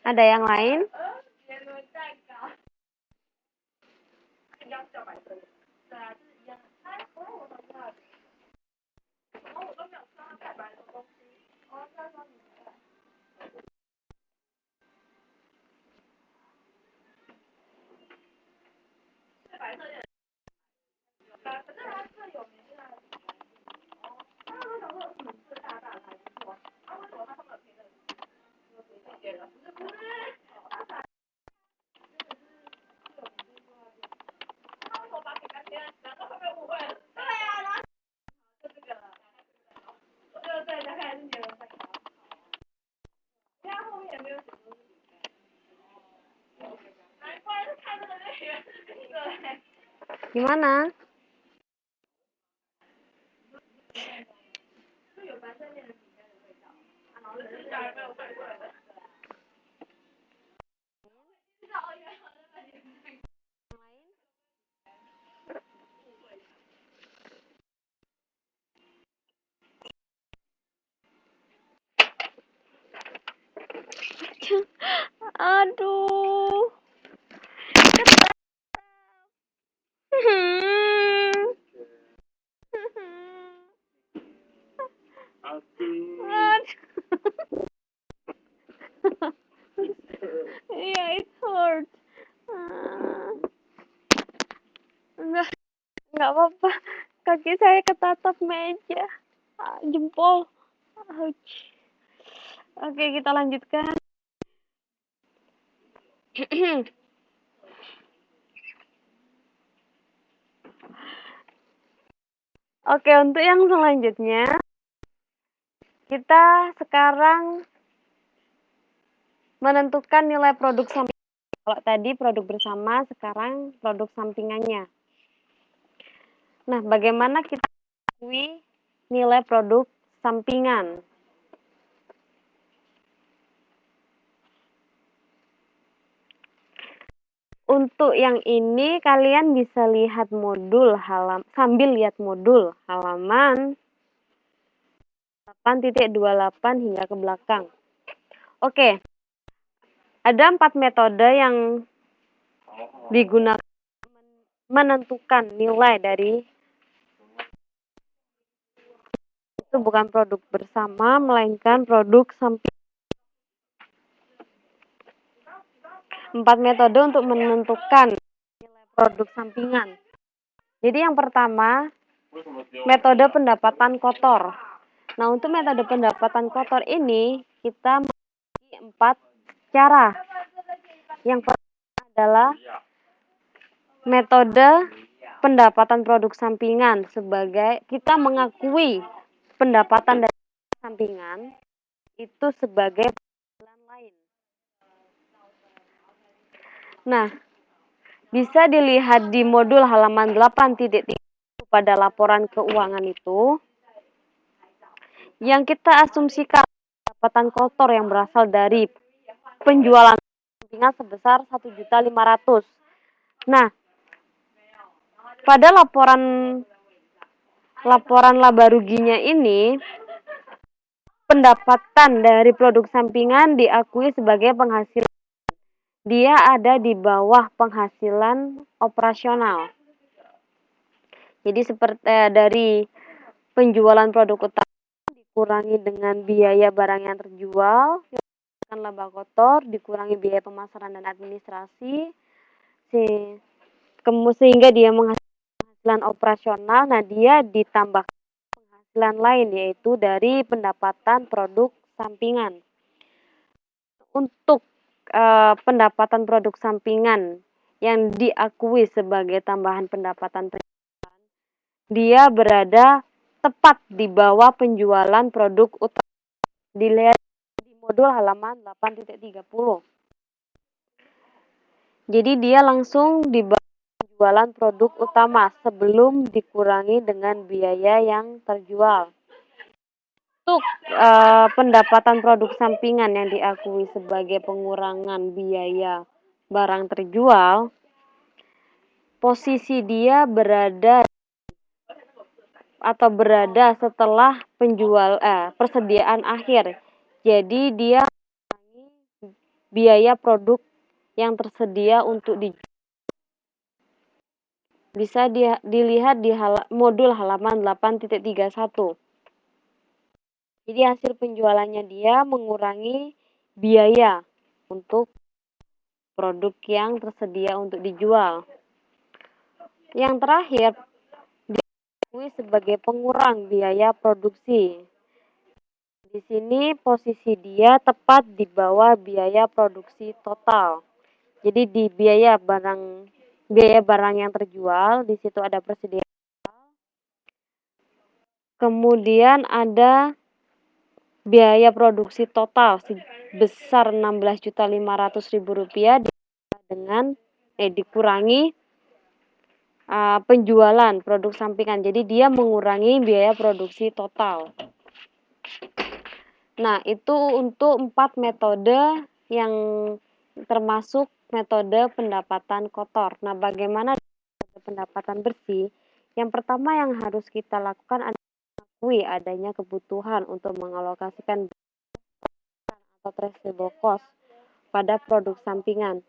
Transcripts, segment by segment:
Ada yang lain? Gimana? Aduh. Iya, it hurt. Enggak apa-apa. Kaki saya ketatap meja. Jempol. Ouch. Oke, kita lanjutkan. Oke, untuk yang selanjutnya, kita sekarang menentukan nilai produk sampingan. Kalau tadi produk bersama, sekarang produk sampingannya. Nah, bagaimana kita mengetahui nilai produk sampingan? Untuk yang ini kalian bisa lihat modul sambil lihat modul halaman 8.28 hingga ke belakang. Oke. Ada 4 metode yang digunakan menentukan nilai dari itu bukan produk bersama melainkan produk sampingan. 4 metode untuk menentukan nilai produk sampingan. Jadi yang pertama, metode pendapatan kotor. Nah, untuk metode pendapatan kotor ini kita memiliki 4 cara. Yang pertama adalah metode pendapatan produk sampingan sebagai kita mengakui pendapatan dari sampingan itu sebagai penghasilan lain. Nah, bisa dilihat di modul halaman 8.3 pada laporan keuangan itu, yang kita asumsikan pendapatan kotor yang berasal dari penjualan sampingan sebesar 1.500.000. Nah, pada laporan laba ruginya ini, pendapatan dari produk sampingan diakui sebagai penghasilan. Dia ada di bawah penghasilan operasional. Jadi seperti dari penjualan produk utama dikurangi dengan biaya barang yang terjual, laba kotor, dikurangi biaya pemasaran dan administrasi, sehingga dia menghasilkan penghasilan operasional. Nah, dia ditambah penghasilan lain yaitu dari pendapatan produk sampingan. Untuk pendapatan produk sampingan yang diakui sebagai tambahan pendapatan penjualan, dia berada tepat di bawah penjualan produk utama. Dilihat di modul halaman 8.30. Jadi dia langsung di bawah penjualan produk utama sebelum dikurangi dengan biaya yang terjual. Untuk pendapatan produk sampingan yang diakui sebagai pengurangan biaya barang terjual, posisi dia berada setelah persediaan akhir. Jadi dia biaya produk yang tersedia untuk bisa dilihat di modul halaman 8.31. Jadi hasil penjualannya dia mengurangi biaya untuk produk yang tersedia untuk dijual. Yang terakhir, diakui sebagai pengurang biaya produksi. Di sini posisi dia tepat di bawah biaya produksi total. Jadi di biaya barang yang terjual, di situ ada persediaan. Kemudian ada biaya produksi total sebesar Rp16.500.000 dengan dikurangi penjualan produk sampingan. Jadi dia mengurangi biaya produksi total. Nah, itu untuk 4 metode yang termasuk metode pendapatan kotor. Nah, bagaimana pendapatan bersih? Yang pertama yang harus kita lakukan adalah mengakui adanya kebutuhan untuk mengalokasikan atau traceable cost pada produk sampingan.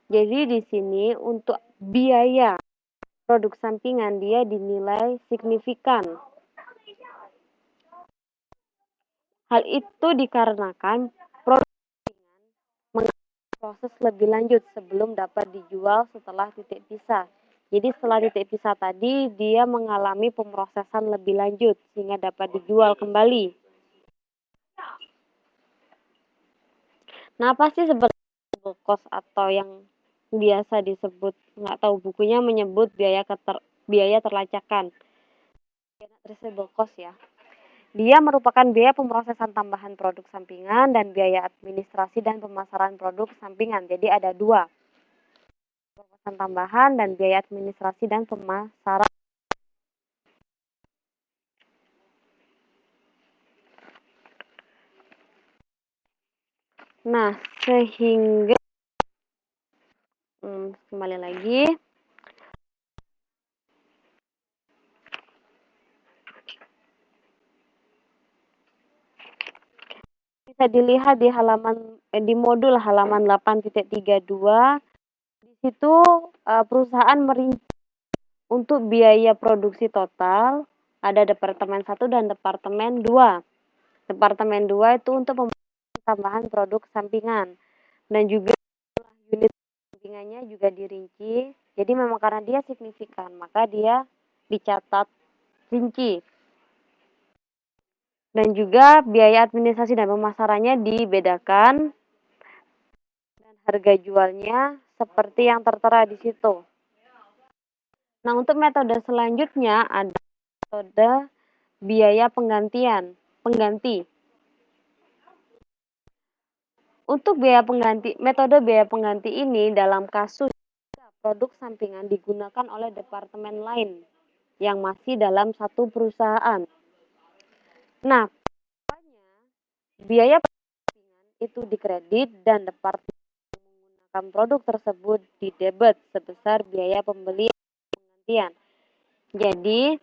Jadi di sini untuk biaya produk sampingan dia dinilai signifikan. Hal itu dikarenakan produk sampingan mengalami proses lebih lanjut sebelum dapat dijual setelah titik pisah. Jadi setelah titik pisah tadi dia mengalami pemrosesan lebih lanjut sehingga dapat dijual kembali. Nah, pasti seperti cost atau yang biasa disebut, nggak tahu bukunya menyebut biaya terlacakan. Traceable cost ya. Dia merupakan biaya pemrosesan tambahan produk sampingan dan biaya administrasi dan pemasaran produk sampingan. Jadi ada dua, pemrosesan tambahan dan biaya administrasi dan pemasaran. Nah, sehingga kembali lagi. Bisa dilihat di modul halaman 8.32. Di situ perusahaan merinci untuk biaya produksi total ada Departemen 1 dan Departemen 2. Departemen 2 itu untuk tambahan produk sampingan dan juga unit sampingannya juga dirinci. Jadi memang karena dia signifikan, maka dia dicatat rinci. Dan juga biaya administrasi dan pemasarannya dibedakan dan harga jualnya seperti yang tertera di situ. Nah, untuk metode selanjutnya ada metode biaya pengganti. Untuk metode biaya pengganti ini dalam kasus produk sampingan digunakan oleh departemen lain yang masih dalam satu perusahaan. Nah, biaya sampingan itu dikredit dan departemen menggunakan produk tersebut di debit sebesar biaya pembelian penggantian. Jadi,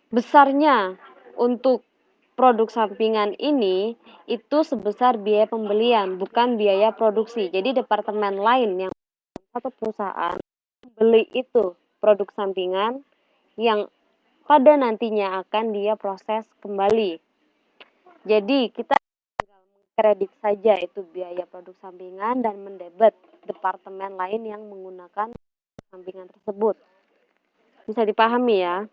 besarnya untuk produk sampingan ini itu sebesar biaya pembelian, bukan biaya produksi. Jadi departemen lain yang satu perusahaan beli itu produk sampingan yang pada nantinya akan dia proses kembali. Jadi kita tinggal mengkredit saja itu biaya produk sampingan dan mendebet departemen lain yang menggunakan sampingan tersebut. Bisa dipahami ya?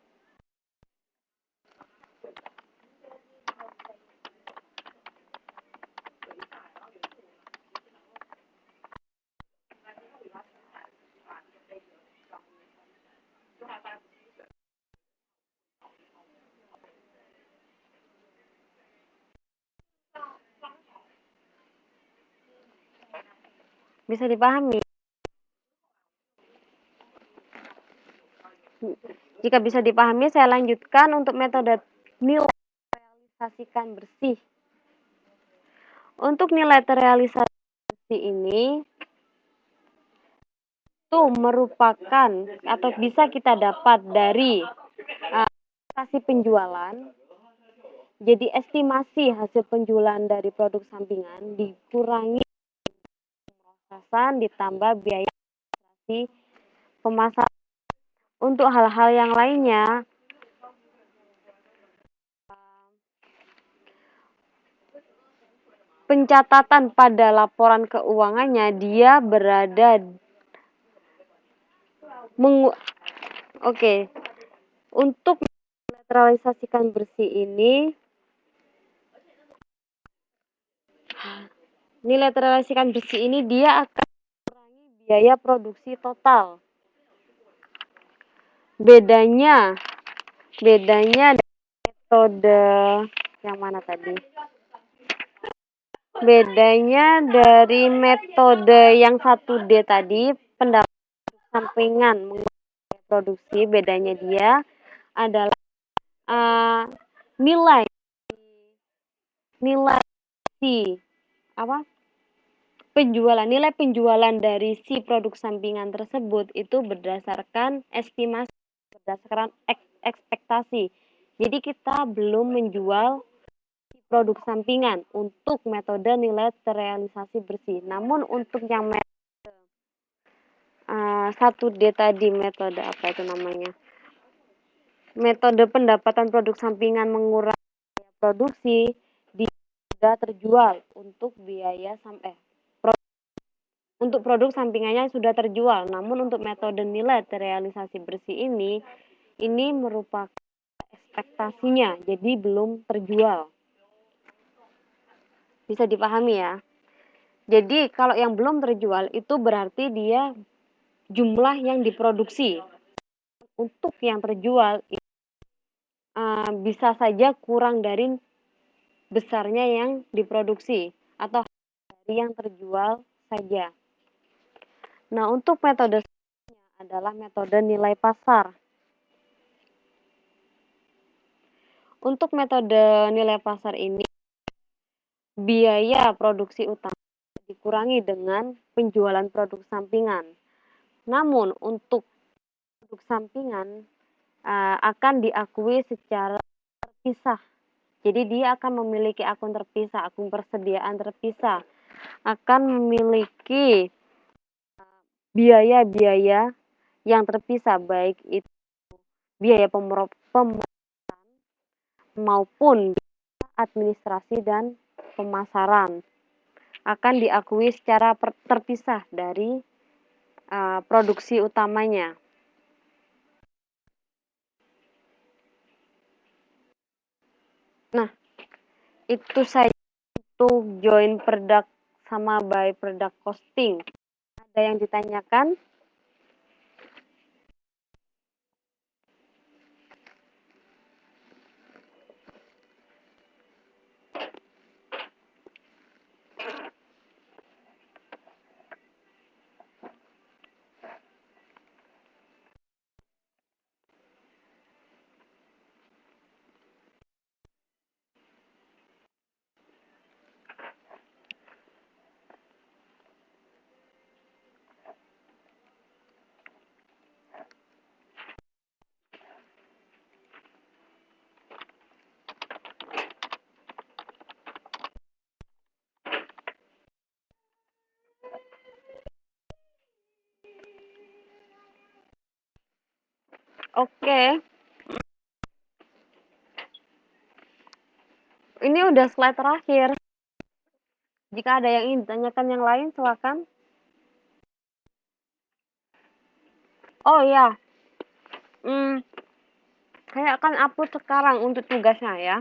Bisa dipahami? Jika bisa dipahami, saya lanjutkan untuk metode nilai realisasikan bersih. Untuk nilai terrealisasi ini itu merupakan atau bisa kita dapat dari estimasi penjualan. Jadi estimasi hasil penjualan dari produk sampingan dikurangi pemasaran ditambah biaya pemasaran. Untuk hal-hal yang lainnya, pencatatan pada laporan keuangannya dia berada untuk menetralisasikan bersih ini, nilai terrealisasikan bersih ini dia akan mengurangi biaya produksi total. Bedanya metode yang mana tadi? Bedanya dari metode yang 1D tadi, pendapatan sampingan mengurangi produksi, bedanya dia adalah nilai si nilai penjualan dari si produk sampingan tersebut itu berdasarkan estimasi, berdasarkan ekspektasi. Jadi kita belum menjual produk sampingan untuk metode nilai terrealisasi bersih. Namun untuk yang metode 1D tadi, metode apa itu namanya? Metode pendapatan produk sampingan mengurangi biaya produksi, dia sudah terjual untuk biaya untuk produk sampingannya sudah terjual. Namun untuk metode nilai terrealisasi bersih ini merupakan ekspektasinya, jadi belum terjual. Bisa dipahami ya? Jadi kalau yang belum terjual itu berarti dia jumlah yang diproduksi. Untuk yang terjual bisa saja kurang dari besarnya yang diproduksi atau dari yang terjual saja. Nah, untuk metode selanjutnya adalah metode nilai pasar. Untuk metode nilai pasar ini, biaya produksi utama dikurangi dengan penjualan produk sampingan. Namun, untuk produk sampingan akan diakui secara terpisah. Jadi, dia akan memiliki akun terpisah, akun persediaan terpisah. Akan memiliki biaya-biaya yang terpisah, baik itu biaya pemrograman maupun administrasi dan pemasaran akan diakui secara terpisah dari produksi utamanya. Nah, itu saja untuk join product sama by product costing. Ada yang ditanyakan? Oke. Ini udah slide terakhir. Jika ada yang ingin ditanyakan yang lain, silakan. Oh ya, saya akan upload sekarang untuk tugasnya ya.